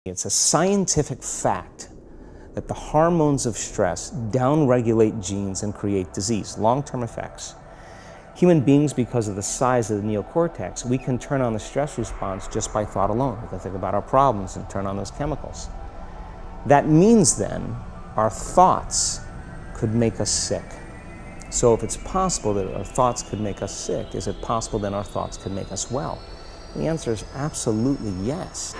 It's a scientific fact that the hormones of stress downregulate genes and create disease, long-term effects. Human beings, because of the size of the neocortex, we can turn on the stress response just by thought alone. We can think about our problems and turn on those chemicals. That means then our thoughts could make us sick. So if it's possible that our thoughts could make us sick, is it possible then our thoughts could make us well? The answer is absolutely yes.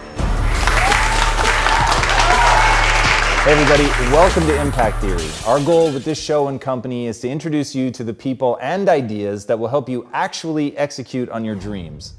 Hey everybody, welcome to Impact Theory. Our goal with this show and company is to introduce you to the people and ideas that will help you actually execute on your dreams.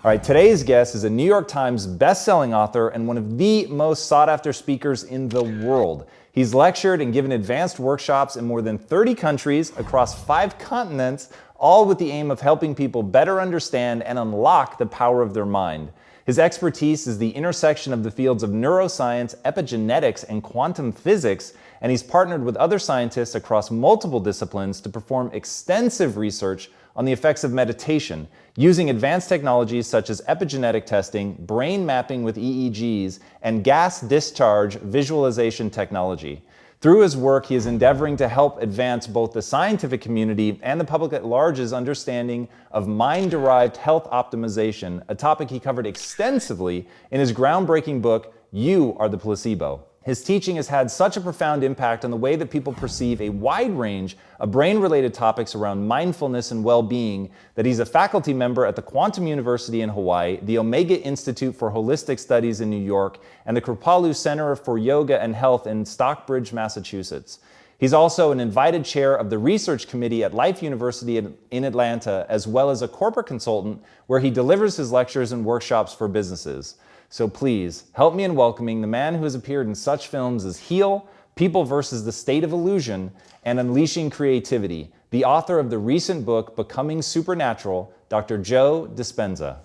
All right, today's guest is a New York Times best-selling author and one of the most sought-after speakers in the world. He's lectured and given advanced workshops in more than 30 countries across 5 continents, all with the aim of helping people better understand and unlock the power of their mind. His expertise is the intersection of the fields of neuroscience, epigenetics, and quantum physics, and he's partnered with other scientists across multiple disciplines to perform extensive research on the effects of meditation, using advanced technologies such as epigenetic testing, brain mapping with EEGs, and gas discharge visualization technology. Through his work, he is endeavoring to help advance both the scientific community and the public at large's understanding of mind-derived health optimization, a topic he covered extensively in his groundbreaking book, You Are the Placebo. His teaching has had such a profound impact on the way that people perceive a wide range of brain-related topics around mindfulness and well-being that he's a faculty member at the Quantum University in Hawaii, the Omega Institute for Holistic Studies in New York, and the Kripalu Center for Yoga and Health in Stockbridge, Massachusetts. He's also an invited chair of the research committee at Life University in Atlanta, as well as a corporate consultant where he delivers his lectures and workshops for businesses. So please, help me in welcoming the man who has appeared in such films as Heal, People versus the State of Illusion, and Unleashing Creativity, the author of the recent book, Becoming Supernatural, Dr. Joe Dispenza.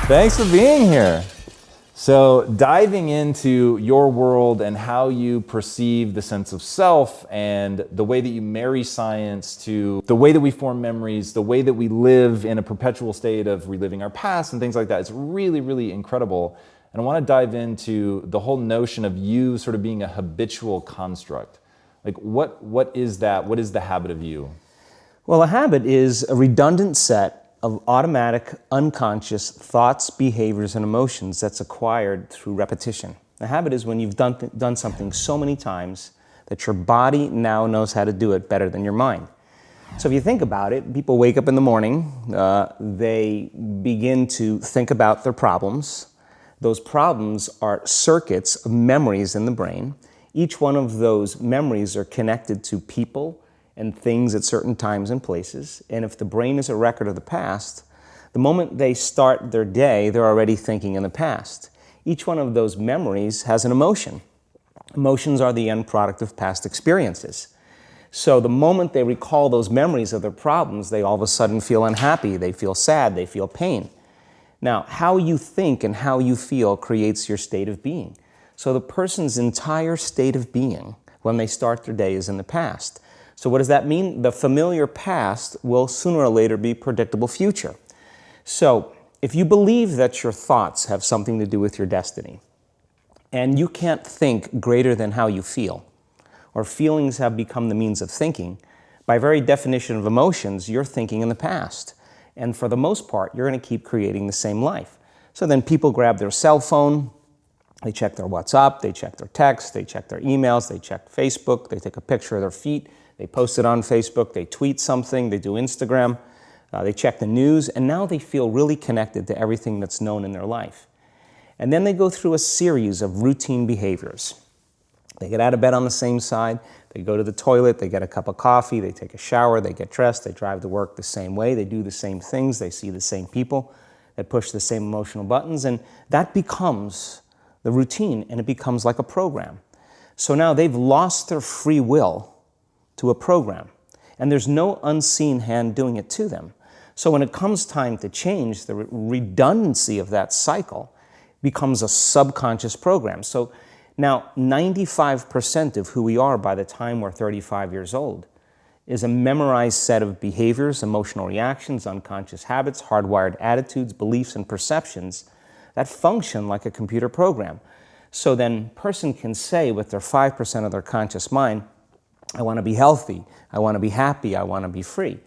Thanks for being here. So diving into your world and how you perceive the sense of self and the way that you marry science to the way that we form memories, the way that we live in a perpetual state of reliving our past and things like that, it's really, really incredible. And I want to dive into the whole notion of you sort of being a habitual construct. Like what is that? What is the habit of you? Well, a habit is a redundant set of automatic, unconscious thoughts, behaviors, and emotions that's acquired through repetition. A habit is when you've done something so many times that your body now knows how to do it better than your mind. So if you think about it, people wake up in the morning, they begin to think about their problems. Those problems are circuits of memories in the brain. Each one of those memories are connected to people and things at certain times and places. And if the brain is a record of the past, the moment they start their day, they're already thinking in the past. Each one of those memories has an emotion. Emotions are the end product of past experiences. So the moment they recall those memories of their problems, they all of a sudden feel unhappy, they feel sad, they feel pain. Now, how you think and how you feel creates your state of being. So the person's entire state of being when they start their day is in the past. So what does that mean? The familiar past will sooner or later be predictable future. So if you believe that your thoughts have something to do with your destiny, and you can't think greater than how you feel, or feelings have become the means of thinking, by very definition of emotions, you're thinking in the past. And for the most part, you're going to keep creating the same life. So then people grab their cell phone, they check their WhatsApp, they check their text, they check their emails, they check Facebook, they take a picture of their feet, they post it on Facebook, they tweet something, they do Instagram, they check the news, and now they feel really connected to everything that's known in their life. And then they go through a series of routine behaviors. They get out of bed on the same side, they go to the toilet, they get a cup of coffee, they take a shower, they get dressed, they drive to work the same way, they do the same things, they see the same people, they push the same emotional buttons, and that becomes the routine, and it becomes like a program. So now they've lost their free will to a program, and there's no unseen hand doing it to them. So when it comes time to change, the redundancy of that cycle becomes a subconscious program. So now 95% of who we are by the time we're 35 years old is a memorized set of behaviors, emotional reactions, unconscious habits, hardwired attitudes, beliefs, and perceptions that function like a computer program. So then a person can say with their 5% of their conscious mind, I want to be healthy, I want to be happy, I want to be free.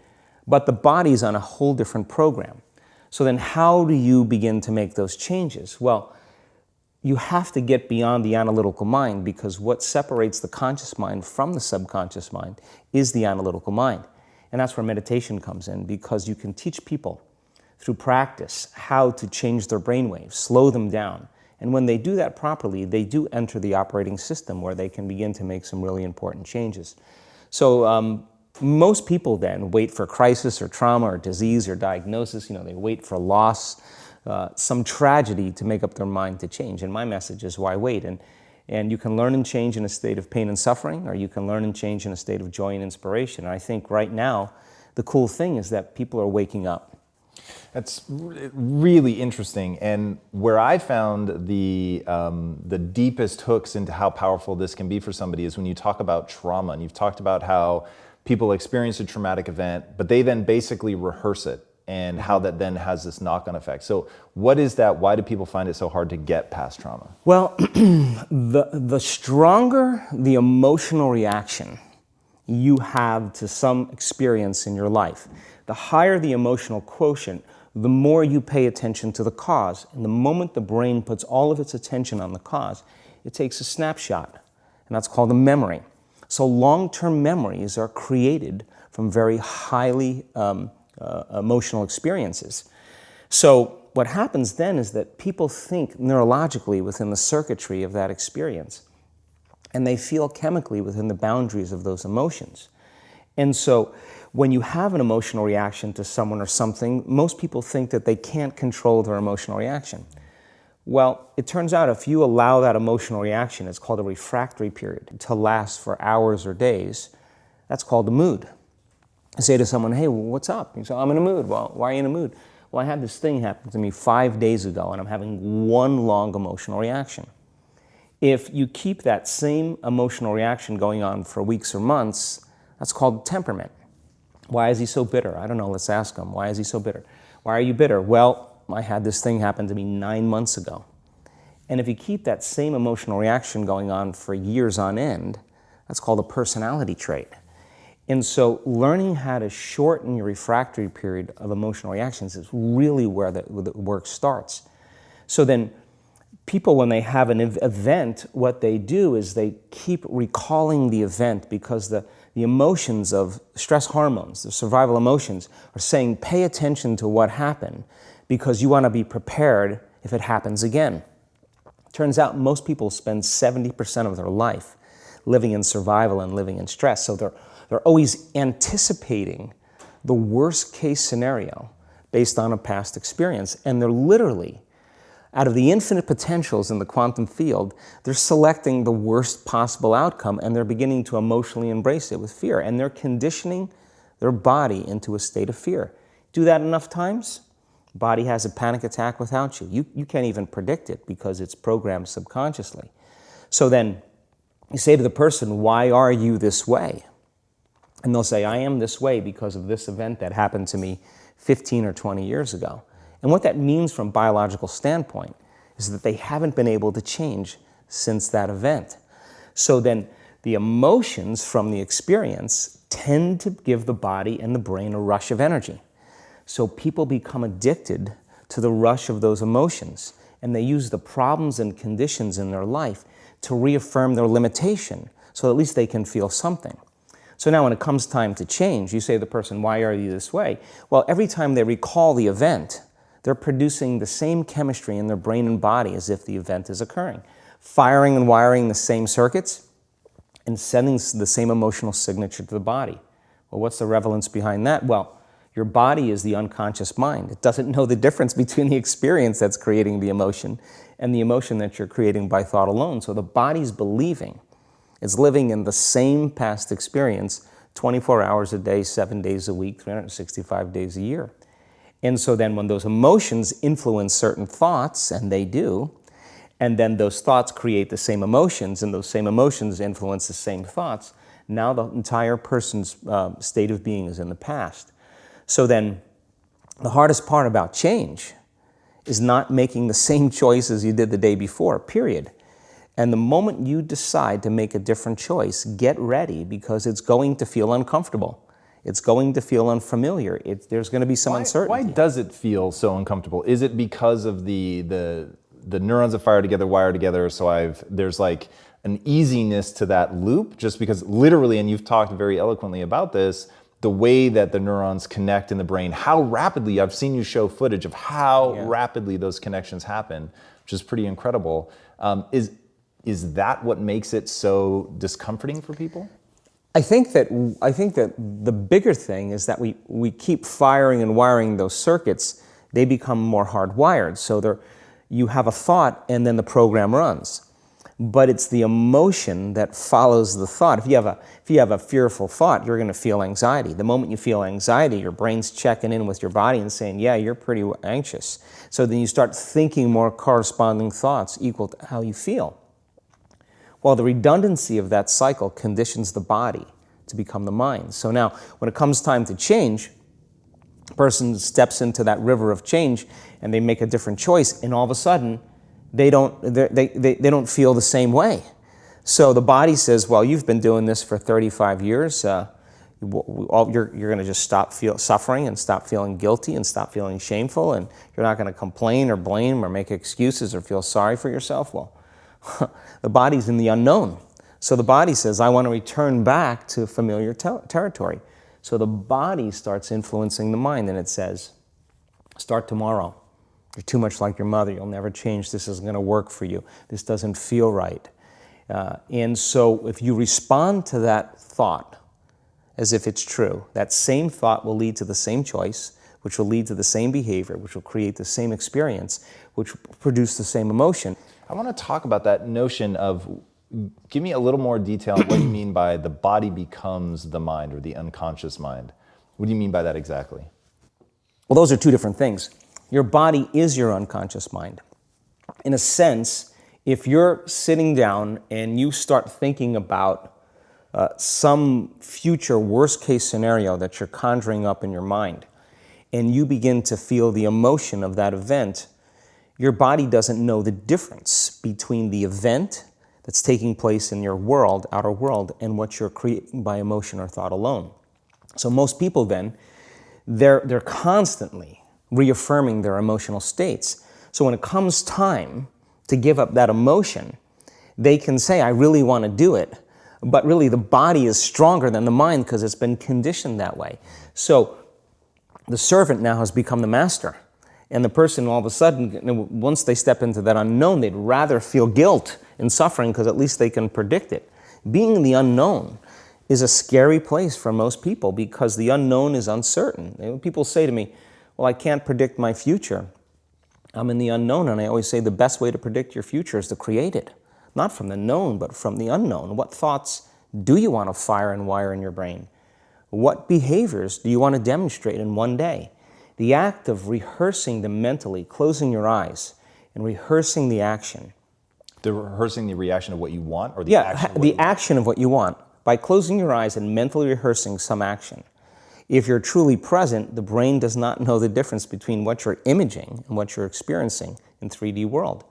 But the body's on a whole different program. So then how do you begin to make those changes? Well, you have to get beyond the analytical mind, because what separates the conscious mind from the subconscious mind is the analytical mind. And that's where meditation comes in, because you can teach people through practice how to change their brainwaves, slow them down. And when they do that properly, they do enter the operating system where they can begin to make some really important changes. So most people then wait for crisis or trauma or disease or diagnosis. They wait for loss, some tragedy to make up their mind to change. And my message is, why wait? And you can learn and change in a state of pain and suffering, or you can learn and change in a state of joy and inspiration. And I think right now, the cool thing is that people are waking up. That's really interesting. And where I found the deepest hooks into how powerful this can be for somebody is when you talk about trauma. And you've talked about how people experience a traumatic event, but they then basically rehearse it, and how that then has this knock-on effect. So what is that? Why do people find it so hard to get past trauma? Well, the stronger the emotional reaction you have to some experience in your life, the higher the emotional quotient, the more you pay attention to the cause. And the moment the brain puts all of its attention on the cause, it takes a snapshot, and that's called a memory. So long-term memories are created from very highly emotional experiences. So what happens then is that people think neurologically within the circuitry of that experience, and they feel chemically within the boundaries of those emotions. And so when you have an emotional reaction to someone or something, most people think that they can't control their emotional reaction. Well, it turns out if you allow that emotional reaction, it's called a refractory period, to last for hours or days, that's called a mood. I say to someone, hey, what's up? You say, I'm in a mood. Well, why are you in a mood? Well, I had this thing happen to me 5 days ago, and I'm having one long emotional reaction. If you keep that same emotional reaction going on for weeks or months, that's called temperament. Why is he so bitter? I don't know, let's ask him. Why is he so bitter? Why are you bitter? Well, I had this thing happen to me 9 months ago. And if you keep that same emotional reaction going on for years on end, that's called a personality trait. And so learning how to shorten your refractory period of emotional reactions is really where the work starts. So then people, when they have an event, what they do is they keep recalling the event, because the emotions of stress hormones, the survival emotions, are saying, pay attention to what happened, because you want to be prepared if it happens again. Turns out most people spend 70% of their life living in survival and living in stress. So they're always anticipating the worst case scenario based on a past experience. And they're literally, out of the infinite potentials in the quantum field, they're selecting the worst possible outcome, and they're beginning to emotionally embrace it with fear. And they're conditioning their body into a state of fear. Do that enough times, body has a panic attack without you. You can't even predict it because it's programmed subconsciously. So then you say to the person, why are you this way? And they'll say, I am this way because of this event that happened to me 15 or 20 years ago. And what that means from a biological standpoint is that they haven't been able to change since that event. So then the emotions from the experience tend to give the body and the brain a rush of energy. So people become addicted to the rush of those emotions, and they use the problems and conditions in their life to reaffirm their limitation, so at least they can feel something. So now when it comes time to change, you say to the person, why are you this way? Well, every time they recall the event, they're producing the same chemistry in their brain and body as if the event is occurring, firing and wiring the same circuits and sending the same emotional signature to the body. Well, what's the relevance behind that? Well, your body is the unconscious mind. It doesn't know the difference between the experience that's creating the emotion and the emotion that you're creating by thought alone. So the body's believing it's living in the same past experience 24 hours a day, 7 days a week, 365 days a year. And so then when those emotions influence certain thoughts, and they do, and then those thoughts create the same emotions, and those same emotions influence the same thoughts, Now the entire person's state of being is in the past. So then the hardest part about change is not making the same choices you did the day before, period. And the moment you decide to make a different choice, get ready, because it's going to feel uncomfortable. It's going to feel unfamiliar. There's going to be some uncertainty. Why does it feel so uncomfortable? Is it because of the neurons that fire together, wire together, so there's like an easiness to that loop, just because literally, and you've talked very eloquently about this, the way that the neurons connect in the brain, how rapidly, I've seen you show footage of how rapidly those connections happen, which is pretty incredible. Is that what makes it so discomforting for people? I think that the bigger thing is that we keep firing and wiring those circuits. They become more hardwired. So you have a thought and then the program runs. But it's the emotion that follows the thought. If you have a fearful thought, you're going to feel anxiety. The moment you feel anxiety, your brain's checking in with your body and saying, yeah, you're pretty anxious. So then you start thinking more corresponding thoughts equal to how you feel. Well, the redundancy of that cycle conditions the body to become the mind. So now, when it comes time to change, a person steps into that river of change and they make a different choice, and all of a sudden, they don't feel the same way. So the body says, well, you've been doing this for 35 years. You're going to just stop suffering and stop feeling guilty and stop feeling shameful, and you're not going to complain or blame or make excuses or feel sorry for yourself. Well, the body's in the unknown. So the body says, I want to return back to familiar territory. So the body starts influencing the mind, and it says, start tomorrow. You're too much like your mother. You'll never change. This isn't going to work for you. This doesn't feel right. And so if you respond to that thought as if it's true, that same thought will lead to the same choice, which will lead to the same behavior, which will create the same experience, which will produce the same emotion. I want to talk about that notion of, give me a little more detail on what you mean by the body becomes the mind, or the unconscious mind. What do you mean by that exactly? Well, those are two different things. Your body is your unconscious mind. In a sense, if you're sitting down and you start thinking about some future worst-case scenario that you're conjuring up in your mind, and you begin to feel the emotion of that event, your body doesn't know the difference between the event that's taking place in your world, outer world, and what you're creating by emotion or thought alone. So most people then, they're constantly reaffirming their emotional states. So when it comes time to give up that emotion, they can say, I really want to do it, but really the body is stronger than the mind because it's been conditioned that way. So the servant now has become the master. And the person, all of a sudden, once they step into that unknown, they'd rather feel guilt and suffering because at least they can predict it. Being in the unknown is a scary place for most people because the unknown is uncertain. People say to me, well, I can't predict my future. I'm in the unknown, and I always say the best way to predict your future is to create it. Not from the known, but from the unknown. What thoughts do you want to fire and wire in your brain? What behaviors do you want to demonstrate in one day? The act of rehearsing them mentally, closing your eyes, and rehearsing the action. Rehearsing the reaction of what you want, or action of what you want. By closing your eyes and mentally rehearsing some action. If you're truly present, the brain does not know the difference between what you're imaging and what you're experiencing in 3D world.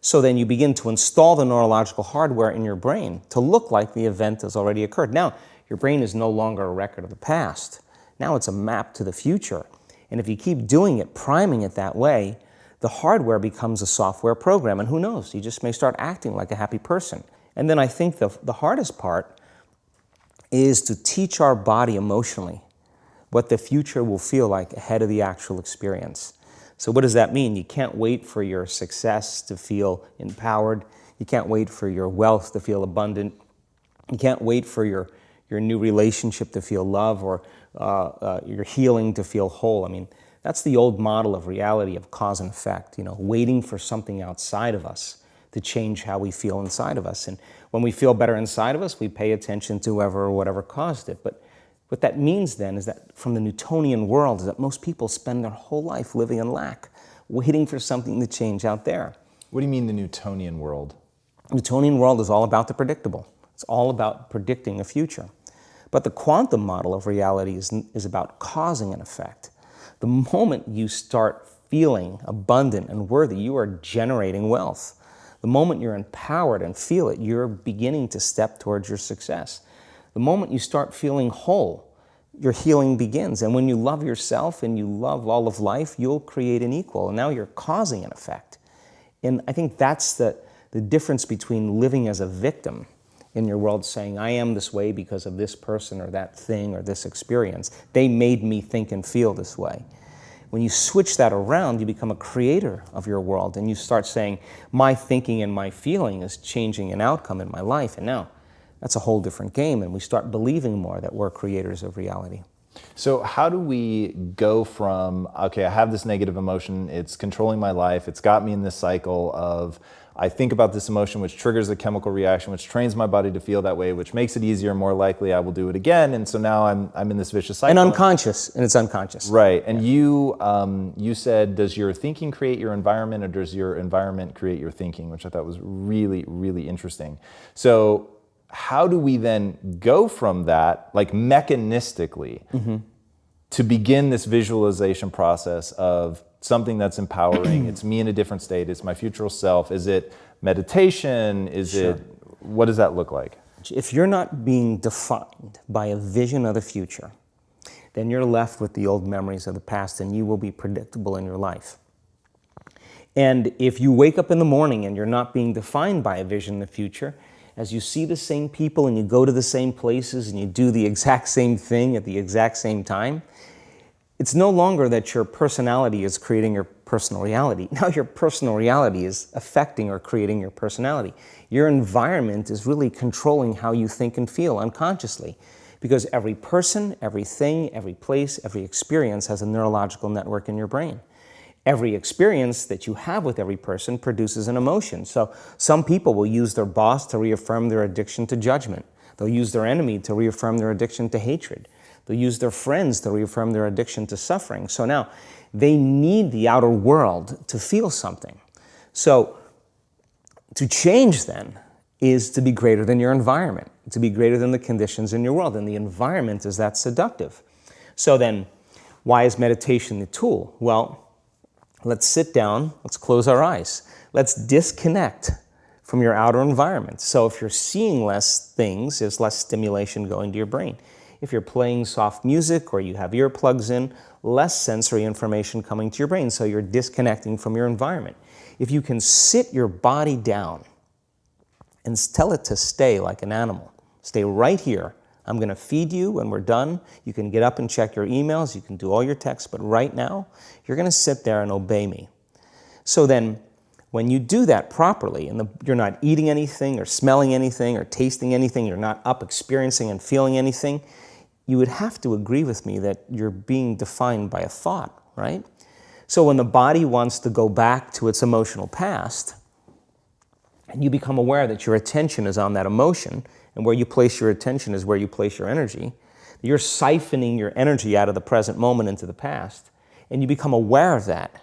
So then you begin to install the neurological hardware in your brain to look like the event has already occurred. Now, your brain is no longer a record of the past. Now it's a map to the future. And if you keep doing it, priming it that way, the hardware becomes a software program. And who knows, you just may start acting like a happy person. And then I think the hardest part is to teach our body emotionally what the future will feel like ahead of the actual experience. So what does that mean? You can't wait for your success to feel empowered. You can't wait for your wealth to feel abundant. You can't wait for your new relationship to feel love, or your healing to feel whole. I mean, that's the old model of reality, of cause and effect, waiting for something outside of us to change how we feel inside of us. And when we feel better inside of us, we pay attention to whoever or whatever caused it. But what that means then is that from the Newtonian world is that most people spend their whole life living in lack, waiting for something to change out there. What do you mean the Newtonian world? The Newtonian world is all about the predictable. It's all about predicting a future. But the quantum model of reality is about causing an effect. The moment you start feeling abundant and worthy, you are generating wealth. The moment you're empowered and feel it, you're beginning to step towards your success. The moment you start feeling whole, your healing begins. And when you love yourself and you love all of life, you'll create an equal. And now you're causing an effect. And I think that's the difference between living as a victim in your world, saying, I am this way because of this person or that thing or this experience. They made me think and feel this way. When you switch that around, you become a creator of your world, and you start saying, my thinking and my feeling is changing an outcome in my life. And now that's a whole different game, and we start believing more that we're creators of reality. So how do we go from, okay, I have this negative emotion, it's controlling my life, it's got me in this cycle of, I think about this emotion, which triggers a chemical reaction, which trains my body to feel that way, which makes it easier, more likely I will do it again. And so now I'm in this vicious cycle. And it's unconscious. Right. And you said, does your thinking create your environment, or does your environment create your thinking, which I thought was really, really interesting. So how do we then go from that, like mechanistically, to begin this visualization process of something that's empowering? It's me in a different state. It's my future self. Is it meditation? What does that look like? If you're not being defined by a vision of the future, then you're left with the old memories of the past, and you will be predictable in your life. And if you wake up in the morning and you're not being defined by a vision in the future, as you see the same people and you go to the same places and you do the exact same thing at the exact same time, it's no longer that your personality is creating your personal reality. Now your personal reality is affecting or creating your personality. Your environment is really controlling how you think and feel unconsciously, because every person, everything, every place, every experience has a neurological network in your brain. Every experience that you have with every person produces an emotion. So some people will use their boss to reaffirm their addiction to judgment. They'll use their enemy to reaffirm their addiction to hatred. They'll use their friends to reaffirm their addiction to suffering. So now they need the outer world to feel something. So to change then is to be greater than your environment, to be greater than the conditions in your world. And the environment is that seductive. So then why is meditation the tool? Well, let's sit down, let's close our eyes. Let's disconnect from your outer environment. So if you're seeing less things, there's less stimulation going to your brain. If you're playing soft music or you have earplugs in, less sensory information coming to your brain, so you're disconnecting from your environment. If you can sit your body down and tell it to stay like an animal, stay right here. I'm going to feed you when we're done. You can get up and check your emails. You can do all your texts. But right now, you're going to sit there and obey me. So then, when you do that properly, and you're not eating anything or smelling anything or tasting anything, you're not up experiencing and feeling anything, you would have to agree with me that you're being defined by a thought, right? So when the body wants to go back to its emotional past, and you become aware that your attention is on that emotion, and where you place your attention is where you place your energy, you're siphoning your energy out of the present moment into the past, and you become aware of that.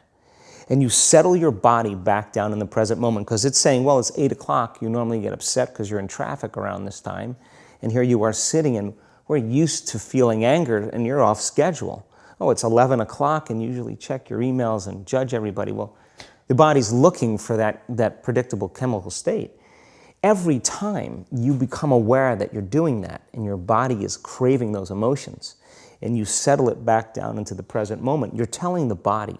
And you settle your body back down in the present moment, because it's saying, well, it's 8 o'clock. You normally get upset because you're in traffic around this time, and here you are sitting, and we're used to feeling anger, and you're off schedule. Oh, it's 11 o'clock, and you usually check your emails and judge everybody. Well, the body's looking for that predictable chemical state. Every time you become aware that you're doing that, and your body is craving those emotions, and you settle it back down into the present moment, you're telling the body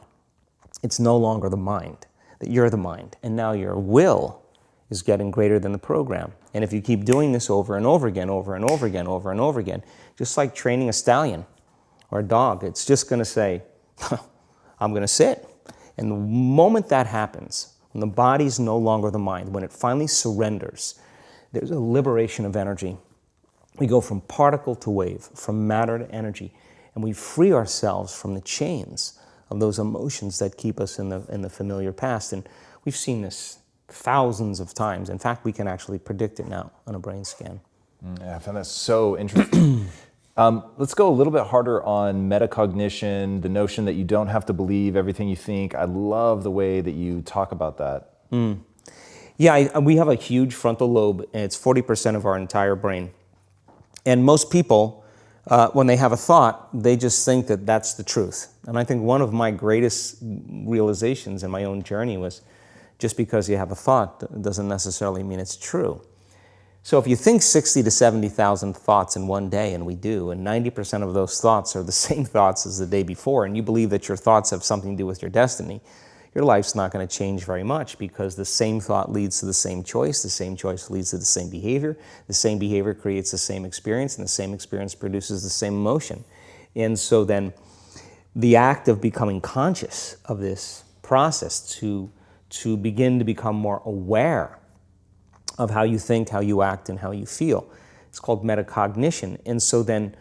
it's no longer the mind, that you're the mind, and now your will is getting greater than the program. And if you keep doing this over and over again, over and over again, over and over again, just like training a stallion or a dog, it's just going to say, I'm going to sit. And the moment that happens, when the body's no longer the mind, when it finally surrenders, there's a liberation of energy. We go from particle to wave, from matter to energy, and we free ourselves from the chains of those emotions that keep us in the familiar past. And we've seen this thousands of times. In fact, we can actually predict it now on a brain scan. Yeah, I found that so interesting. Let's go a little bit harder on metacognition, the notion that you don't have to believe everything you think. I love the way that you talk about that. Yeah, we have a huge frontal lobe, and it's 40% of our entire brain. And most people, when they have a thought, they just think that that's the truth. And I think one of my greatest realizations in my own journey was just because you have a thought doesn't necessarily mean it's true. So if you think 60 to 70,000 thoughts in one day, and we do, and 90% of those thoughts are the same thoughts as the day before, and you believe that your thoughts have something to do with your destiny, your life's not going to change very much, because the same thought leads to the same choice leads to the same behavior creates the same experience, and the same experience produces the same emotion. And so then the act of becoming conscious of this process to begin to become more aware of how you think, how you act, and how you feel, it's called metacognition. And so then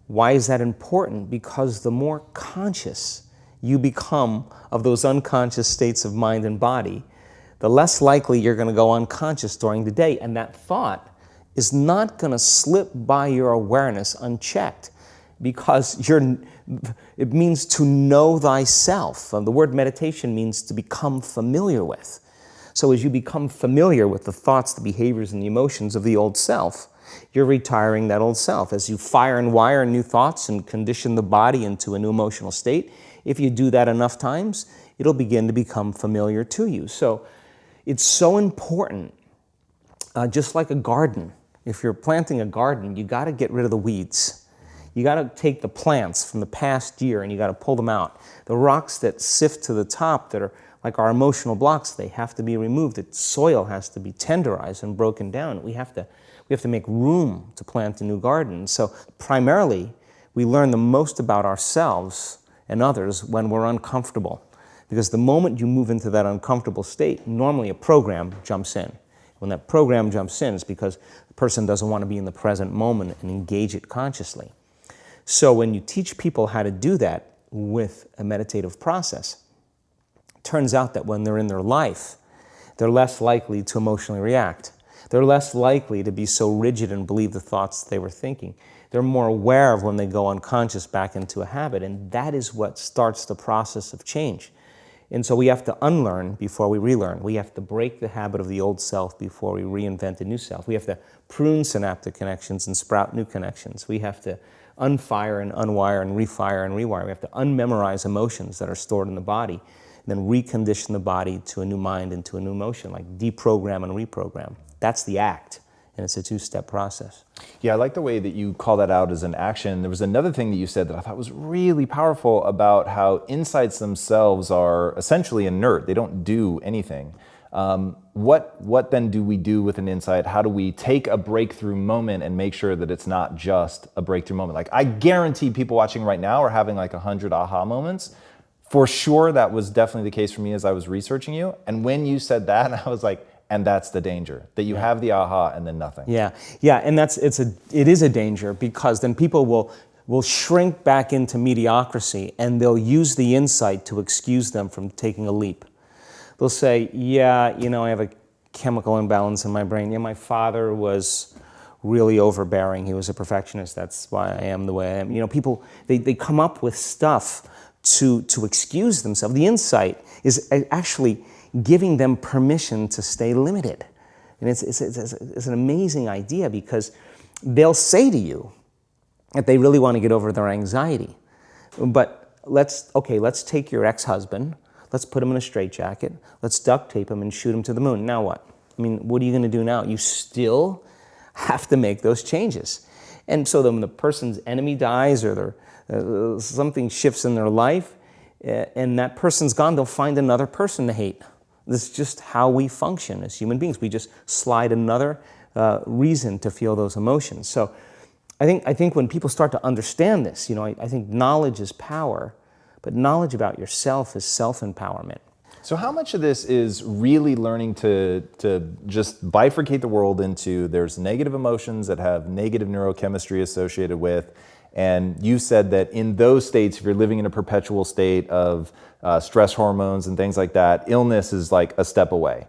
why is that important? Because the more conscious you become of those unconscious states of mind and body, the less likely you're going to go unconscious during the day. And that thought is not going to slip by your awareness unchecked, because it means to know thyself. The word meditation means to become familiar with. So as you become familiar with the thoughts, the behaviors, and the emotions of the old self, you're retiring that old self. As you fire and wire new thoughts and condition the body into a new emotional state, if you do that enough times, it'll begin to become familiar to you. So it's so important, just like a garden. If you're planting a garden, you got to get rid of the weeds. You got to take the plants from the past year and you got to pull them out. The rocks that sift to the top that are like our emotional blocks, they have to be removed. The soil has to be tenderized and broken down. We have to make room to plant a new garden. So primarily, we learn the most about ourselves and others when we're uncomfortable. Because the moment you move into that uncomfortable state, normally a program jumps in. When that program jumps in, it's because the person doesn't want to be in the present moment and engage it consciously. So when you teach people how to do that with a meditative process, it turns out that when they're in their life, they're less likely to emotionally react. They're less likely to be so rigid and believe the thoughts they were thinking. They're more aware of when they go unconscious back into a habit, and that is what starts the process of change. And so we have to unlearn before we relearn. We have to break the habit of the old self before we reinvent a new self. We have to prune synaptic connections and sprout new connections. We have to unfire and unwire and refire and rewire. We have to unmemorize emotions that are stored in the body, and then recondition the body to a new mind and to a new emotion, like deprogram and reprogram. That's the act, and it's a two-step process. Yeah, I like the way that you call that out as an action. There was another thing that you said that I thought was really powerful about how insights themselves are essentially inert. They don't do anything. What then do we do with an insight? How do we take a breakthrough moment and make sure that it's not just a breakthrough moment? Like, I guarantee people watching right now are having like 100 aha moments. For sure, that was definitely the case for me as I was researching you. And when you said that, I was like, and that's the danger, that you have the aha and then nothing. Yeah, and it is a danger, because then people will shrink back into mediocrity, and they'll use the insight to excuse them from taking a leap. They'll say, yeah, I have a chemical imbalance in my brain. Yeah, my father was really overbearing. He was a perfectionist. That's why I am the way I am. People, they come up with stuff to excuse themselves. The insight is actually giving them permission to stay limited. And it's an amazing idea, because they'll say to you that they really want to get over their anxiety. But let's take your ex-husband, let's put him in a straitjacket, let's duct tape him and shoot him to the moon. Now what? I mean, what are you going to do now? You still have to make those changes. And so then when the person's enemy dies, or something shifts in their life, and that person's gone, they'll find another person to hate. This is just how we function as human beings. We just slide another reason to feel those emotions. So I think when people start to understand this, I think knowledge is power, but knowledge about yourself is self-empowerment. So how much of this is really learning to just bifurcate the world into, there's negative emotions that have negative neurochemistry associated with, and you said that in those states, if you're living in a perpetual state of stress hormones and things like that, illness is like a step away.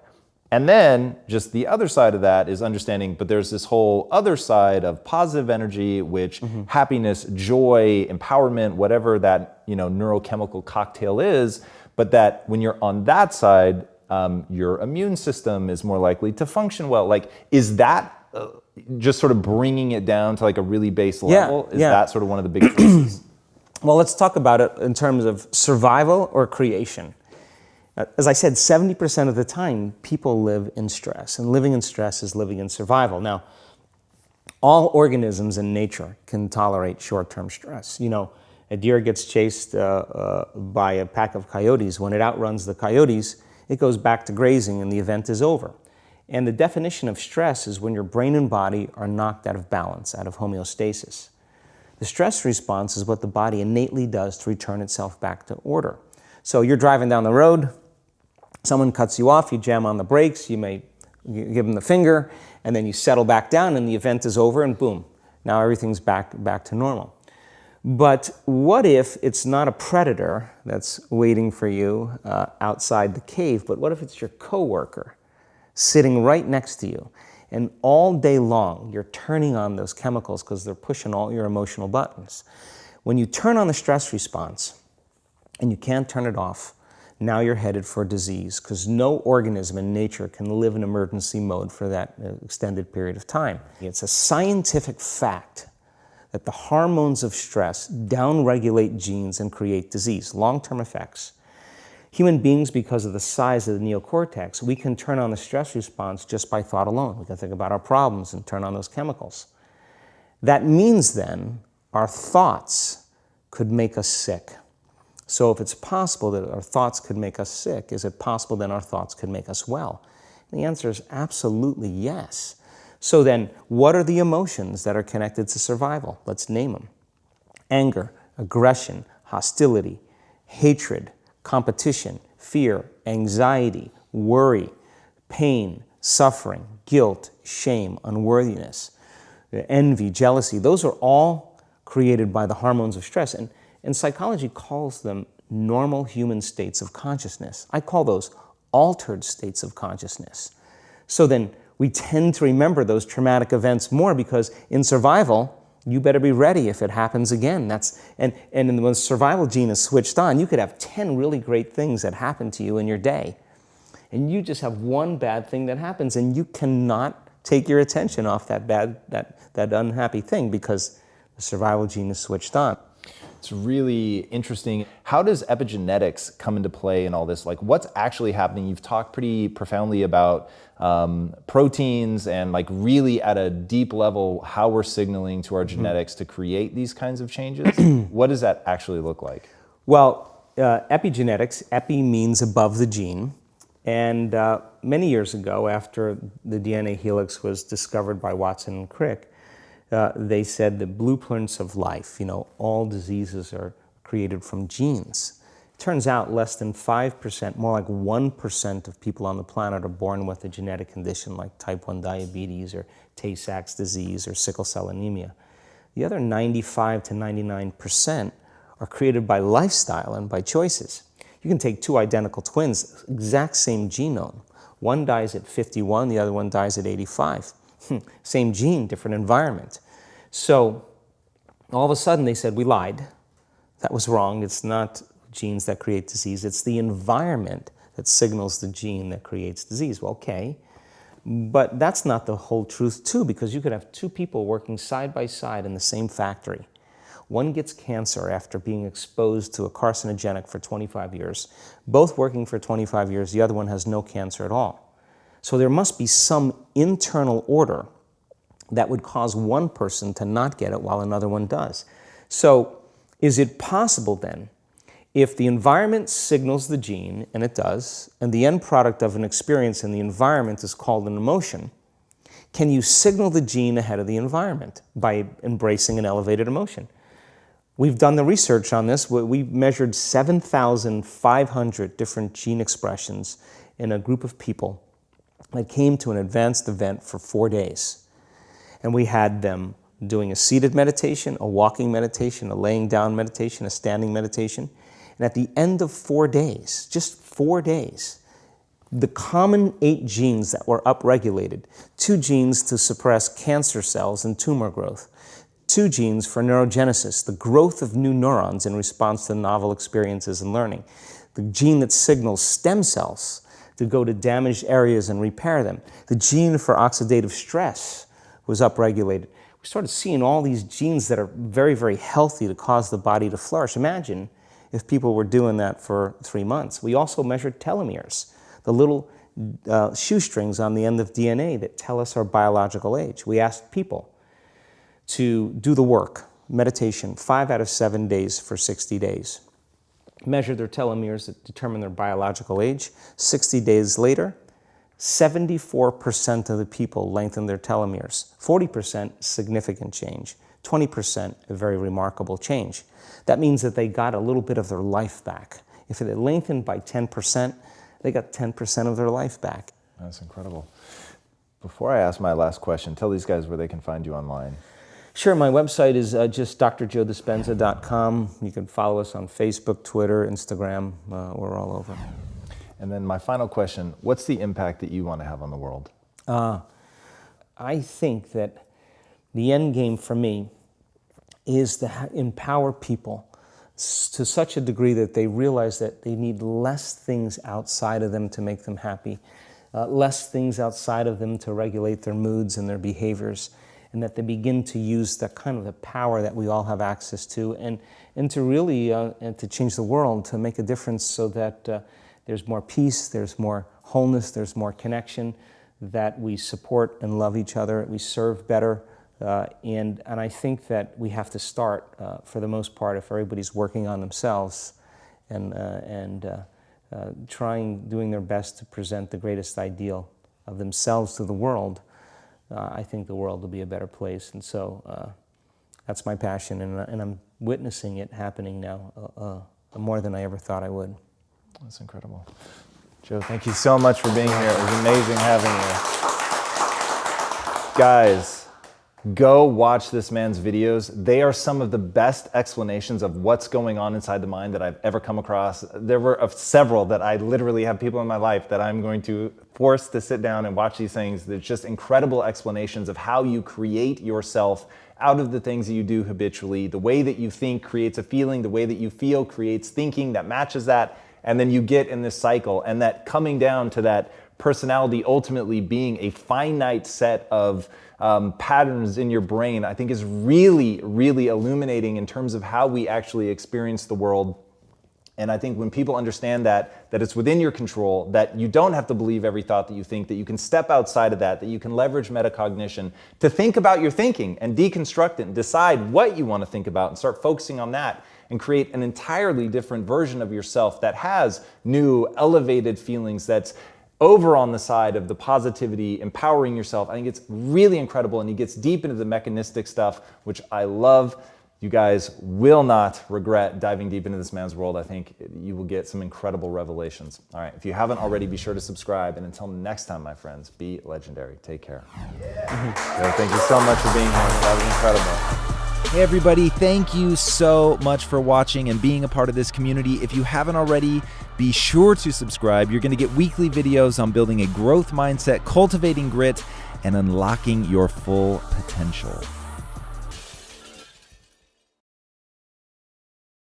And then just the other side of that is understanding, but there's this whole other side of positive energy, which happiness, joy, empowerment, whatever that neurochemical cocktail is, but that when you're on that side, your immune system is more likely to function well. Like, is that just sort of bringing it down to like a really base level, is yeah. that sort of one of the big choices? Well, let's talk about it in terms of survival or creation. As I said, 70% of the time, people live in stress, and living in stress is living in survival. Now, all organisms in nature can tolerate short-term stress. You know, a deer gets chased by a pack of coyotes. When it outruns the coyotes, it goes back to grazing and the event is over. And the definition of stress is when your brain and body are knocked out of balance, out of homeostasis. The stress response is what the body innately does to return itself back to order. So you're driving down the road, someone cuts you off, you jam on the brakes, you may give them the finger, and then you settle back down and the event is over and boom, now everything's back to normal. But what if it's not a predator that's waiting for you outside the cave, but what if it's your coworker sitting right next to you? And all day long, you're turning on those chemicals because they're pushing all your emotional buttons. When you turn on the stress response and you can't turn it off, now you're headed for disease because no organism in nature can live in emergency mode for that extended period of time. It's a scientific fact that the hormones of stress downregulate genes and create disease, long-term effects. Human beings, because of the size of the neocortex, we can turn on the stress response just by thought alone. We can think about our problems and turn on those chemicals. That means then our thoughts could make us sick. So if it's possible that our thoughts could make us sick, is it possible then our thoughts could make us well? And the answer is absolutely yes. So then, what are the emotions that are connected to survival? Let's name them. Anger, aggression, hostility, hatred, competition, fear, anxiety, worry, pain, suffering, guilt, shame, unworthiness, envy, jealousy. Those are all created by the hormones of stress. And psychology calls them normal human states of consciousness. I call those altered states of consciousness. So then we tend to remember those traumatic events more because in survival, you better be ready if it happens again. And when the survival gene is switched on, you could have 10 really great things that happen to you in your day. And you just have one bad thing that happens and you cannot take your attention off that unhappy thing because the survival gene is switched on. It's really interesting. How does epigenetics come into play in all this? Like, what's actually happening? You've talked pretty profoundly about proteins and like really at a deep level how we're signaling to our genetics to create these kinds of changes. What does that actually look like? Well, epigenetics, epi means above the gene. And many years ago, after the DNA helix was discovered by Watson and Crick, they said the blueprints of life, all diseases are created from genes. It turns out less than 5%, more like 1% of people on the planet are born with a genetic condition like type 1 diabetes or Tay-Sachs disease or sickle cell anemia. The other 95 to 99% are created by lifestyle and by choices. You can take two identical twins, exact same genome. One dies at 51, the other one dies at 85. Same gene, different environment. So all of a sudden they said, we lied. That was wrong. It's not genes that create disease. It's the environment that signals the gene that creates disease. Well, okay. But that's not the whole truth too, because you could have two people working side by side in the same factory. One gets cancer after being exposed to a carcinogenic for 25 years. Both working for 25 years, the other one has no cancer at all. So there must be some internal order that would cause one person to not get it while another one does. So is it possible then, if the environment signals the gene, and it does, and the end product of an experience in the environment is called an emotion, can you signal the gene ahead of the environment by embracing an elevated emotion? We've done the research on this. We measured 7,500 different gene expressions in a group of people that came to an advanced event for 4 days. And we had them doing a seated meditation, a walking meditation, a laying down meditation, a standing meditation. And at the end of 4 days, just 4 days, the common 8 genes that were upregulated, 2 genes to suppress cancer cells and tumor growth, 2 genes for neurogenesis, the growth of new neurons in response to novel experiences and learning, the gene that signals stem cells to go to damaged areas and repair them, the gene for oxidative stress, was upregulated. We started seeing all these genes that are very, very healthy to cause the body to flourish. Imagine if people were doing that for 3 months. We also measured telomeres, the little shoestrings on the end of DNA that tell us our biological age. We asked people to do the work, meditation, 5 out of 7 days for 60 days. Measure their telomeres that determine their biological age. 60 days later, 74% of the people lengthened their telomeres. 40% significant change. 20% a very remarkable change. That means that they got a little bit of their life back. If it lengthened by 10%, they got 10% of their life back. That's incredible. Before I ask my last question, tell these guys where they can find you online. Sure, my website is just drjoedispenza.com. You can follow us on Facebook, Twitter, Instagram. We're all over. And then my final question, what's the impact that you want to have on the world? I think that the end game for me is to empower people to such a degree that they realize that they need less things outside of them to make them happy, less things outside of them to regulate their moods and their behaviors, and that they begin to use the kind of the power that we all have access to, and to really and to change the world, to make a difference so that there's more peace, there's more wholeness, there's more connection, that we support and love each other, we serve better. And I think that we have to start, for the most part, if everybody's working on themselves and doing their best to present the greatest ideal of themselves to the world, I think the world will be a better place. And so that's my passion, and I'm witnessing it happening now more than I ever thought I would. That's incredible. Joe, thank you so much for being here. It was amazing having you. Guys, go watch this man's videos. They are some of the best explanations of what's going on inside the mind that I've ever come across. There were several that I literally have people in my life that I'm going to force to sit down and watch these things. There's just incredible explanations of how you create yourself out of the things that you do habitually. The way that you think creates a feeling. The way that you feel creates thinking that matches that. And then you get in this cycle, and that coming down to that personality ultimately being a finite set of patterns in your brain, I think is really, really illuminating in terms of how we actually experience the world. And I think when people understand that it's within your control, that you don't have to believe every thought that you think, that you can step outside of that you can leverage metacognition to think about your thinking and deconstruct it and decide what you want to think about and start focusing on that, and create an entirely different version of yourself that has new, elevated feelings, that's over on the side of the positivity, empowering yourself. I think it's really incredible, and he gets deep into the mechanistic stuff, which I love. You guys will not regret diving deep into this man's world. I think you will get some incredible revelations. All right, if you haven't already, be sure to subscribe. And until next time, my friends, be legendary. Take care. Yeah. Thank you so much for being here. That was incredible. Hey everybody, thank you so much for watching and being a part of this community. If you haven't already, be sure to subscribe. You're going to get weekly videos on building a growth mindset, cultivating grit, and unlocking your full potential.